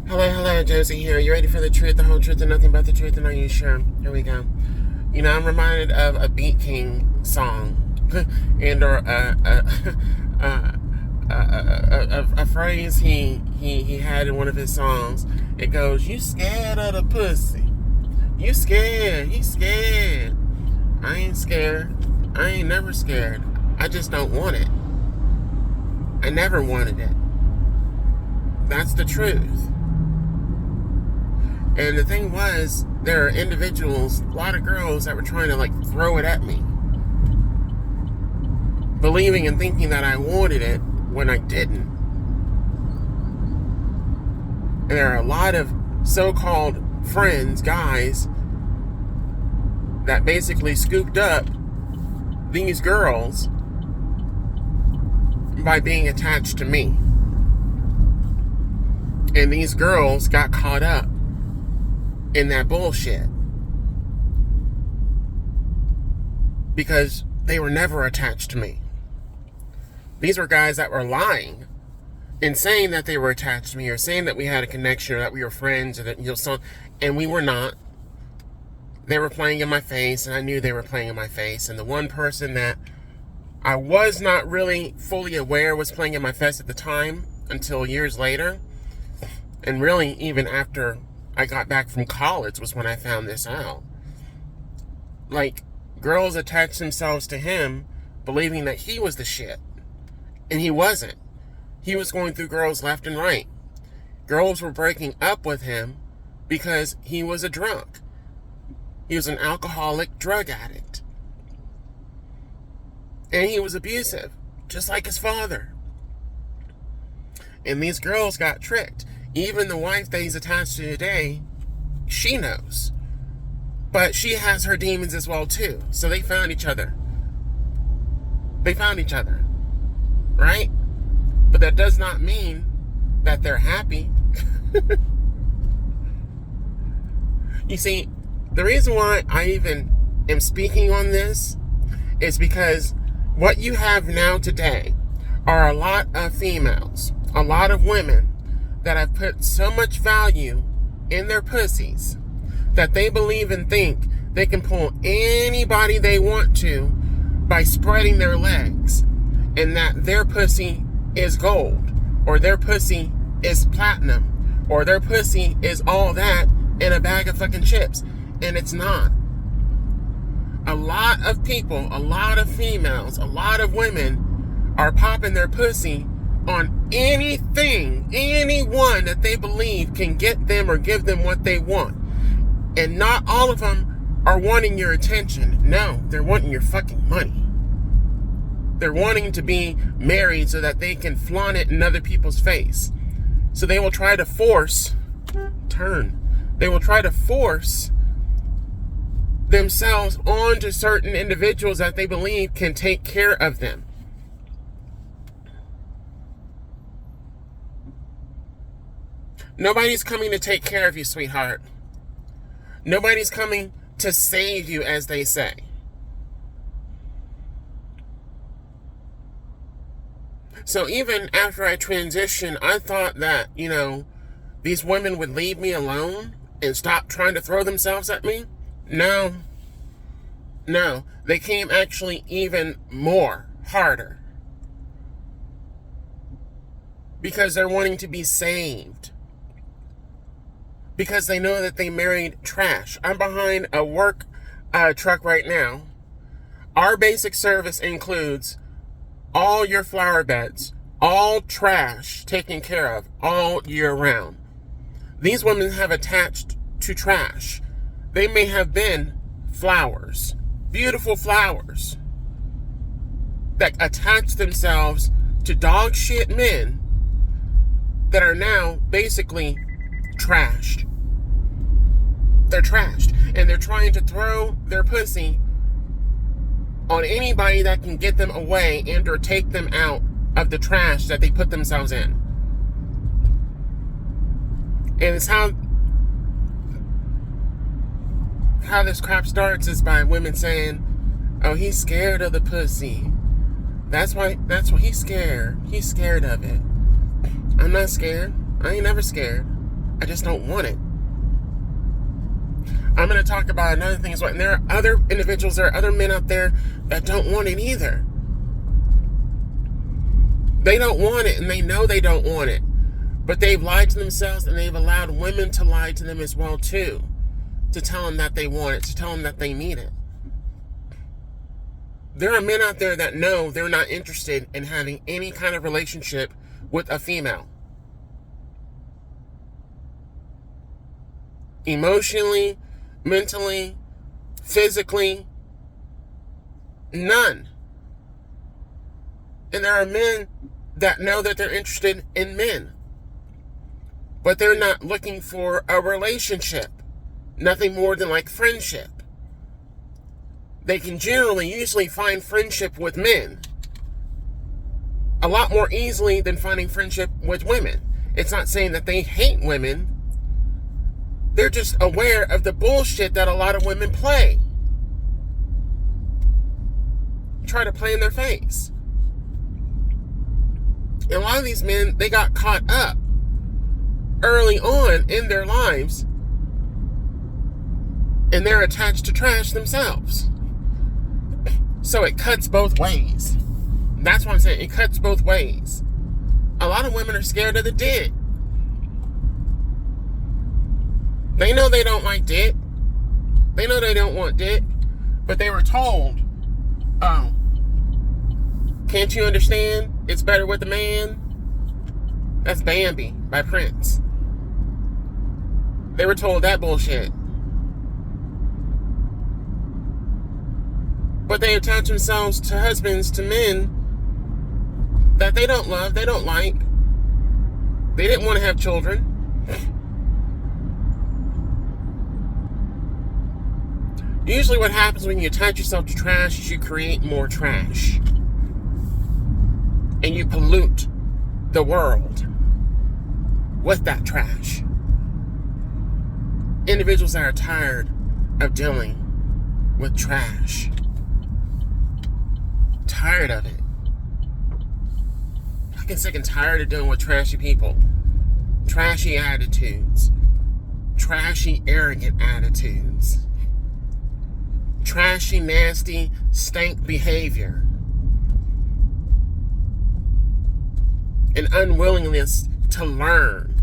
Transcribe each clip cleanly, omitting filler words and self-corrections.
Hello, Josie here. You ready for the truth, the whole truth, and nothing but the truth? And are you sure? Here we go. I'm reminded of a Beat King song, and or a phrase he had in one of his songs. It goes, "You scared of the pussy? You scared? You scared? I ain't scared. I ain't never scared. I just don't want it. I never wanted it. That's the truth." And the thing was, there are individuals, a lot of girls that were trying to throw it at me, believing and thinking that I wanted it when I didn't. And there are a lot of so-called friends, guys, that basically scooped up these girls by being attached to me. And these girls got caught up in that bullshit because they were never attached to me. These were guys that were lying and saying that they were attached to me, or saying that we had a connection, or that we were friends, or that and we were not. They were playing in my face, and I knew they were playing in my face. And the one person that I was not really fully aware was playing in my face at the time until years later, and really even after I got back from college, was when I found this out. Girls attached themselves to him believing that he was the shit. And he wasn't. He was going through girls left and right. Girls were breaking up with him because he was a drunk. He was an alcoholic drug addict. And he was abusive, just like his father. And these girls got tricked. Even the wife that he's attached to today, she knows. But she has her demons as well, too. So they found each other. Right? But that does not mean that they're happy. You see, the reason why I even am speaking on this is because what you have now today are a lot of females, a lot of women that have put so much value in their pussies that they believe and think they can pull anybody they want to by spreading their legs, and that their pussy is gold, or their pussy is platinum, or their pussy is all that in a bag of fucking chips. And it's not. A lot of people, a lot of females, a lot of women are popping their pussy on anything, anyone that they believe can get them or give them what they want. And not all of them are wanting your attention. No, they're wanting your fucking money. They're wanting to be married so that they can flaunt it in other people's face. So they will try to force themselves onto certain individuals that they believe can take care of them. Nobody's coming to take care of you, sweetheart. Nobody's coming to save you, as they say. So even after I transitioned, I thought that, these women would leave me alone and stop trying to throw themselves at me. No. They came actually even harder. Because they're wanting to be saved. Because they know that they married trash. I'm behind a work truck right now. Our basic service includes all your flower beds, all trash taken care of all year round. These women have attached to trash. They may have been flowers, beautiful flowers, that attach themselves to dog shit men that are now basically trashed. They're trashed, and they're trying to throw their pussy on anybody that can get them away and or take them out of the trash that they put themselves in. And it's how this crap starts is by women saying, "Oh, he's scared of the pussy. That's why he's scared. He's scared of it." I'm not scared. I ain't never scared. I just don't want it. I'm going to talk about another thing as well. And there are other individuals, there are other men out there that don't want it either. They don't want it, and they know they don't want it. But they've lied to themselves, and they've allowed women to lie to them as well, too. To tell them that they want it, to tell them that they need it. There are men out there that know they're not interested in having any kind of relationship with a female. Emotionally, mentally, physically, none. And there are men that know that they're interested in men, but they're not looking for a relationship. Nothing more than like friendship. They can usually find friendship with men a lot more easily than finding friendship with women. It's not saying that they hate women. They're just aware of the bullshit that a lot of women play. Try to play in their face. And a lot of these men, they got caught up early on in their lives, and they're attached to trash themselves. So it cuts both ways. That's what I'm saying. It cuts both ways. A lot of women are scared of the dick. They know they don't like dick. They know they don't want dick. But they were told, oh, can't you understand? It's better with a man. That's Bambi by Prince. They were told that bullshit. But they attach themselves to husbands, to men that they don't love, they don't like. They didn't want to have children. Usually what happens when you attach yourself to trash is you create more trash. And you pollute the world with that trash. Individuals that are tired of dealing with trash. Tired of it. Fucking sick and tired of dealing with trashy people. Trashy attitudes. Trashy, arrogant attitudes. Trashy, nasty, stank behavior. An unwillingness to learn.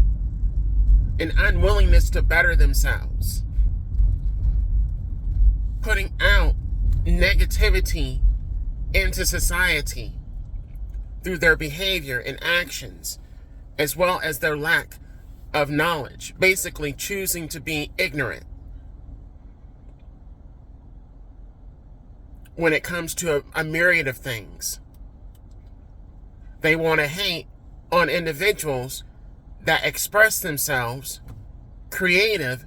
An unwillingness to better themselves. Putting out negativity into society through their behavior and actions, as well as their lack of knowledge. Basically choosing to be ignorant when it comes to a myriad of things. They want to hate on individuals that express themselves creative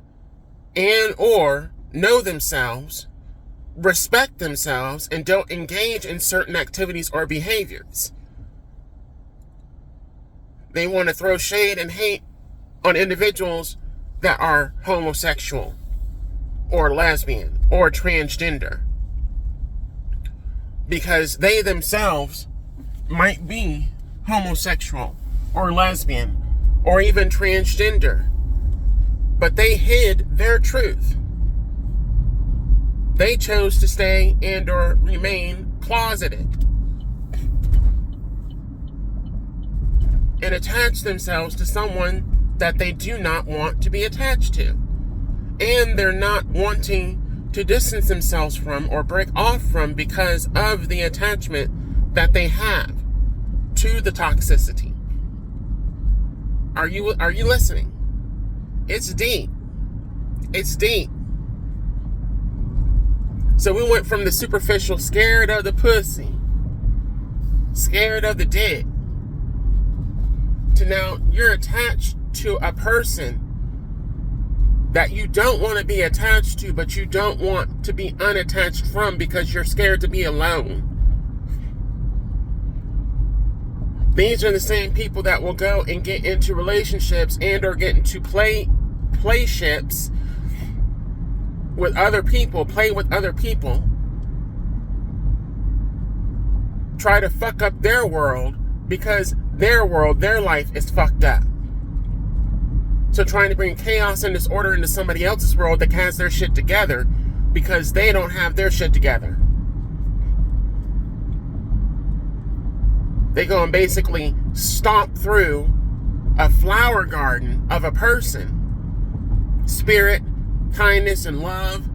and or know themselves, respect themselves, and don't engage in certain activities or behaviors. They want to throw shade and hate on individuals that are homosexual or lesbian or transgender, because they themselves might be homosexual or lesbian or even transgender, but they hid their truth. They chose to stay and or remain closeted and attach themselves to someone that they do not want to be attached to. And they're not wanting to distance themselves from or break off from because of the attachment that they have to the toxicity. Are you listening? It's deep. It's deep. So we went from the superficial, scared of the pussy, scared of the dick, to now you're attached to a person that you don't want to be attached to, but you don't want to be unattached from because you're scared to be alone. These are the same people that will go and get into relationships and or get into playships with other people, play with other people, try to fuck up their world because their world, their life is fucked up. So trying to bring chaos and disorder into somebody else's world that has their shit together because they don't have their shit together. They go and basically stomp through a flower garden of a person. Spirit, kindness, and love.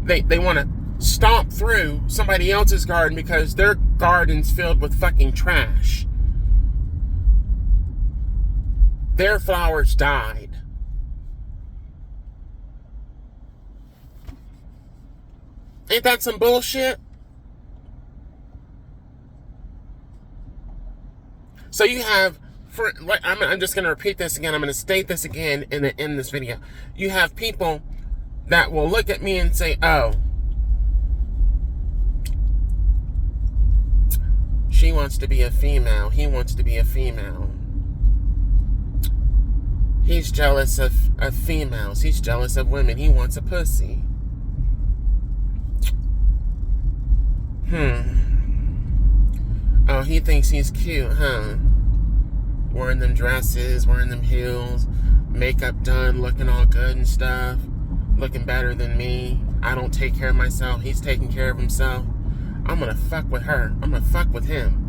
They want to stomp through somebody else's garden because their garden's filled with fucking trash. Their flowers died. Ain't that some bullshit? So you have, I'm just going to repeat this again. I'm going to state this again in this video. You have people that will look at me and say, oh, she wants to be a female. He wants to be a female. He's jealous of females. He's jealous of women. He wants a pussy. Oh, he thinks he's cute, huh? Wearing them dresses, wearing them heels, makeup done, looking all good and stuff. Looking better than me. I don't take care of myself. He's taking care of himself. I'm gonna fuck with her. I'm gonna fuck with him.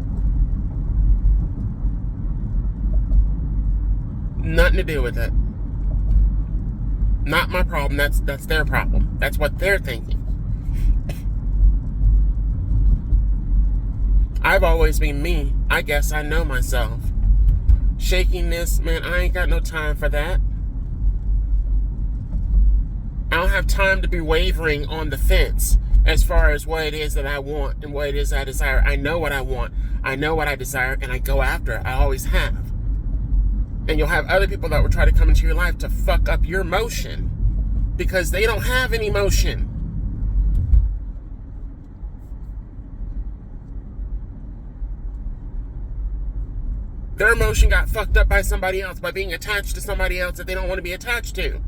Nothing to do with it. Not my problem. That's their problem. That's what they're thinking. I've always been me. I guess I know myself. Shakiness, man, I ain't got no time for that. I don't have time to be wavering on the fence as far as what it is that I want and what it is I desire. I know what I want. I know what I desire, and I go after it. I always have. And you'll have other people that will try to come into your life to fuck up your motion because they don't have any motion. Their emotion got fucked up by somebody else, by being attached to somebody else that they don't want to be attached to,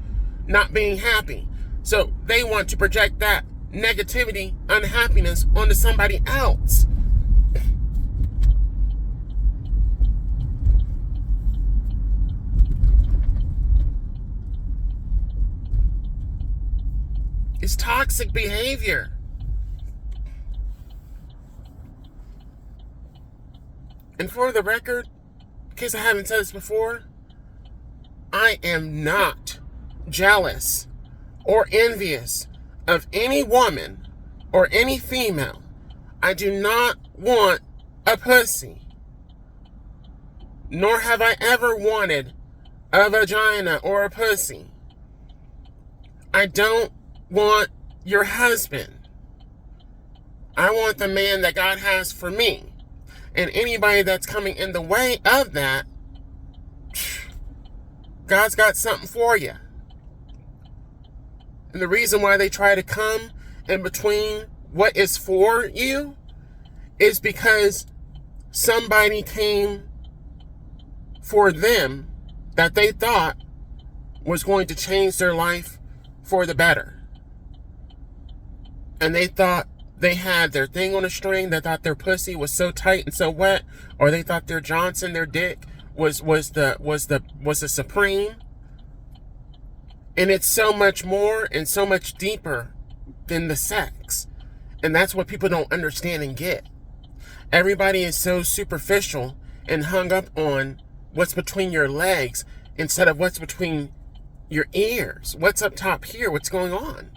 not being happy. So they want to project that negativity, unhappiness onto somebody else. It's toxic behavior. And for the record, in case I haven't said this before, I am not jealous or envious of any woman or any female. I do not want a pussy. Nor have I ever wanted a vagina or a pussy. I don't want your husband. I want the man that God has for me. And anybody that's coming in the way of that, God's got something for you. And the reason why they try to come in between what is for you is because somebody came for them that they thought was going to change their life for the better. And they thought they had their thing on a string. They thought their pussy was so tight and so wet, or they thought their Johnson, their dick, was the supreme. And it's so much more and so much deeper than the sex. And that's what people don't understand and get. Everybody is so superficial and hung up on what's between your legs instead of what's between your ears. What's up top here? What's going on?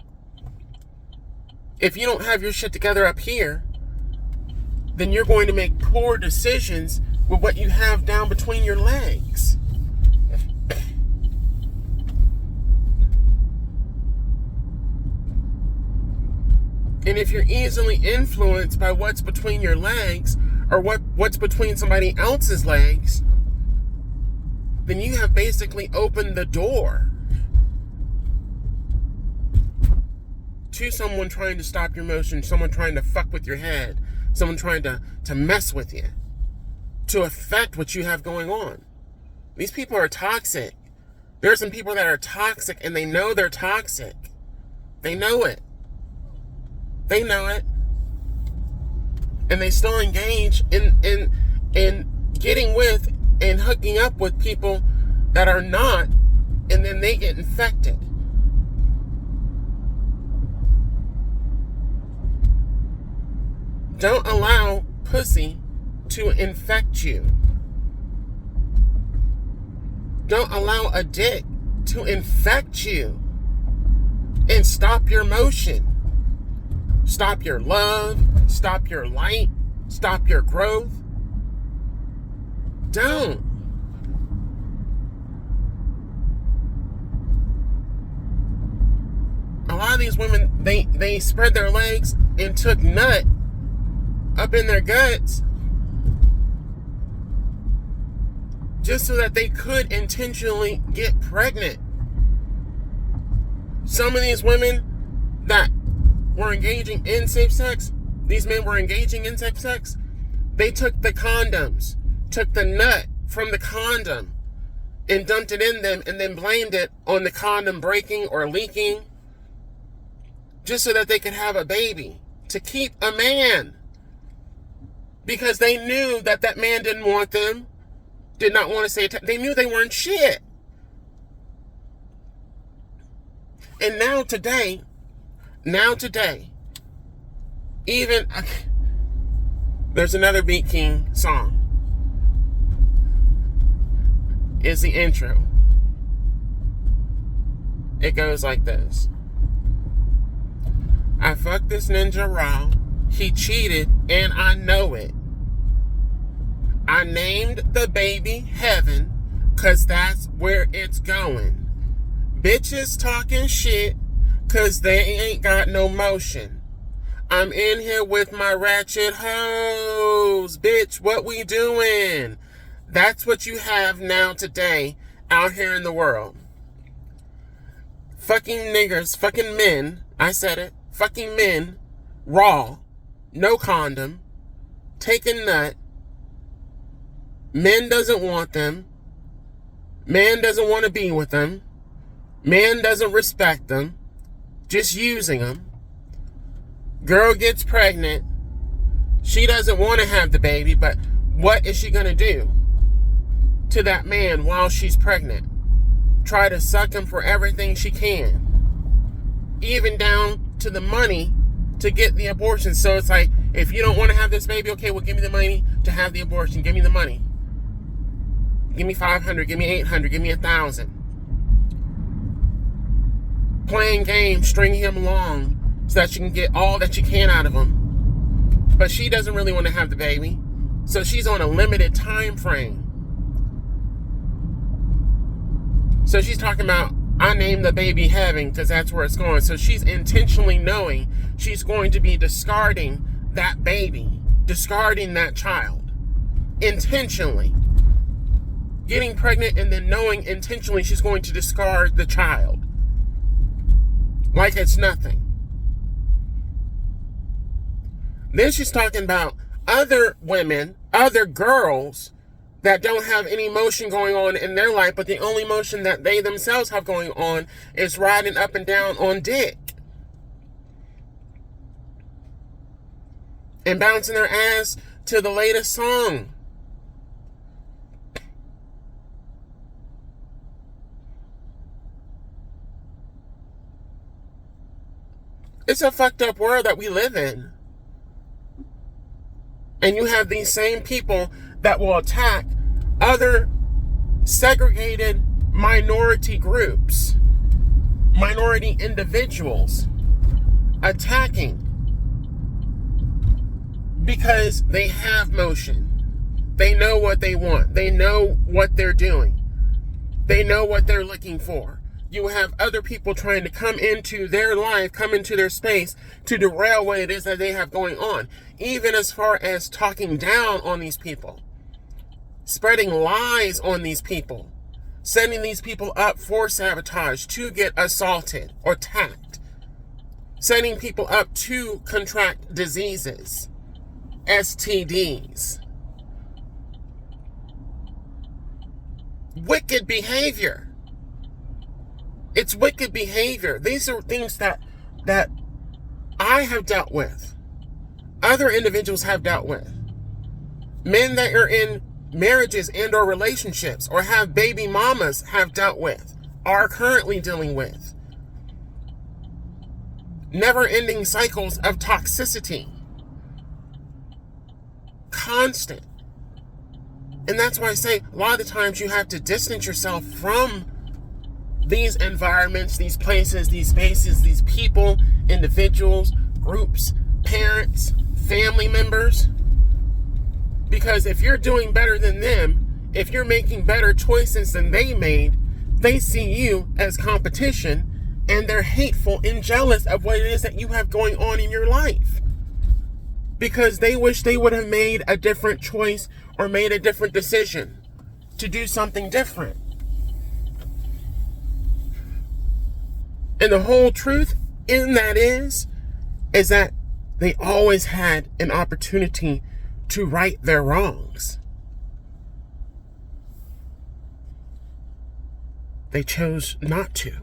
If you don't have your shit together up here, then you're going to make poor decisions with what you have down between your legs. And if you're easily influenced by what's between your legs or what's between somebody else's legs, then you have basically opened the door to someone trying to stop your motion, someone trying to fuck with your head, someone trying to mess with you, to affect what you have going on. These people are toxic. There are some people that are toxic and they know they're toxic. They know it. They know it. And they still engage in getting with and hooking up with people that are not, and then they get infected. Don't allow pussy to infect you. Don't allow a dick to infect you and stop your motion. Stop your love, stop your light, stop your growth. Don't. A lot of these women, they spread their legs and took nut up in their guts just so that they could intentionally get pregnant. Some of these women that were engaging in safe sex, these men were engaging in safe sex, they took the condoms, took the nut from the condom and dumped it in them and then blamed it on the condom breaking or leaking just so that they could have a baby to keep a man, because they knew that that man didn't want them, did not want to say it. They knew they weren't shit. And now today, even there's another Beat King song. It's the intro. It goes like this. I fucked this ninja raw. He cheated and I know it. I named the baby Heaven, 'cause that's where it's going. Bitches talking shit 'cause they ain't got no motion. I'm in here with my ratchet hoes. Bitch, what we doing? That's what you have now today out here in the world. Fucking niggers, fucking men, I said it, fucking men, raw, no condom, taking nut. Men doesn't want them. Man doesn't want to be with them. Man doesn't respect them. Just using them. Girl gets pregnant. She doesn't want to have the baby, but what is she going to do to that man while she's pregnant? Try to suck him for everything she can. Even down to the money to get the abortion. So it's like, if you don't want to have this baby, okay, well, give me the money to have the abortion. Give me the money. Give me 500, give me 800, give me 1,000. Playing games, stringing him along so that she can get all that she can out of him. But she doesn't really want to have the baby. So she's on a limited time frame. So she's talking about, I named the baby Heaven because that's where it's going. So she's intentionally knowing she's going to be discarding that baby, discarding that child. Intentionally. Getting pregnant and then knowing intentionally she's going to discard the child. Like it's nothing. Then she's talking about other women, other girls that don't have any motion going on in their life, but the only motion that they themselves have going on is riding up and down on dick. And bouncing their ass to the latest song. It's a fucked up world that we live in. And you have these same people that will attack other segregated minority groups, minority individuals, attacking because they have motion. They know what they want. They know what they're doing. They know what they're looking for. You have other people trying to come into their life, come into their space to derail what it is that they have going on. Even as far as talking down on these people, spreading lies on these people, setting these people up for sabotage to get assaulted or attacked, setting people up to contract diseases, STDs. Wicked behavior. It's wicked behavior. These are things that I have dealt with. Other individuals have dealt with. Men that are in marriages and or relationships or have baby mamas have dealt with, are currently dealing with. Never-ending cycles of toxicity. Constant. And that's why I say a lot of the times you have to distance yourself from these environments, these places, these spaces, these people, individuals, groups, parents, family members. Because if you're doing better than them, if you're making better choices than they made, they see you as competition, and they're hateful and jealous of what it is that you have going on in your life. Because they wish they would have made a different choice or made a different decision to do something different. And the whole truth in that is that they always had an opportunity to right their wrongs. They chose not to.